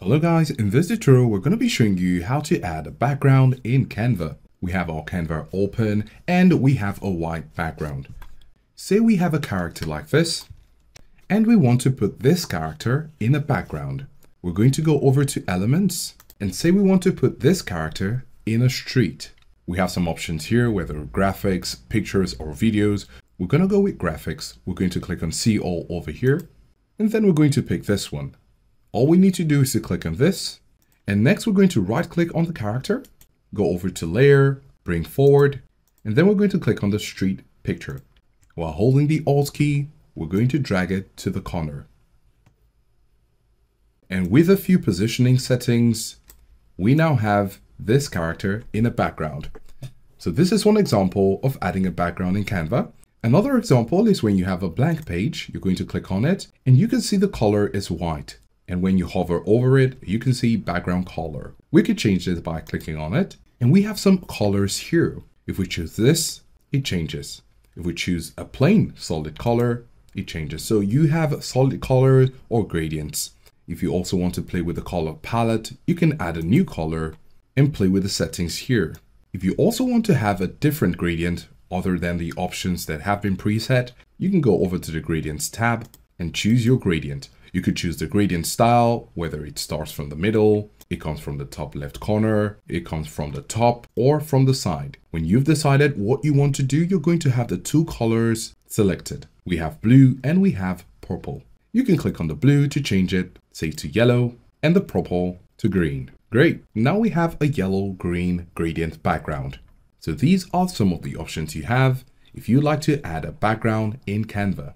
Hello guys, in this tutorial we're going to be showing you how to add a background in Canva. We have our Canva open and we have a white background. Say we have a character like this and we want to put this character in a background. We're going to go over to elements and say we want to put this character in a street. We have some options here, whether graphics, pictures or videos. We're going to go with graphics. We're going to click on see all over here and then we're going to pick this one. All we need to do is to click on this, and next we're going to right click on the character, go over to layer, bring forward, and then we're going to click on the street picture. While holding the Alt key, we're going to drag it to the corner. And with a few positioning settings, we now have this character in a background. So this is one example of adding a background in Canva. Another example is when you have a blank page, you're going to click on it, and you can see the color is white. And when you hover over it, you can see background color. We could change this by clicking on it. And we have some colors here. If we choose this, it changes. If we choose a plain solid color, it changes. So you have solid colors or gradients. If you also want to play with the color palette, you can add a new color and play with the settings here. If you also want to have a different gradient other than the options that have been preset, you can go over to the gradients tab and choose your gradient. You could choose the gradient style, whether it starts from the middle, it comes from the top left corner, it comes from the top or from the side. When you've decided what you want to do, you're going to have the two colors selected. We have blue and we have purple. You can click on the blue to change it, say to yellow, and the purple to green. Great, now we have a yellow-green gradient background. So these are some of the options you have if you'd like to add a background in Canva.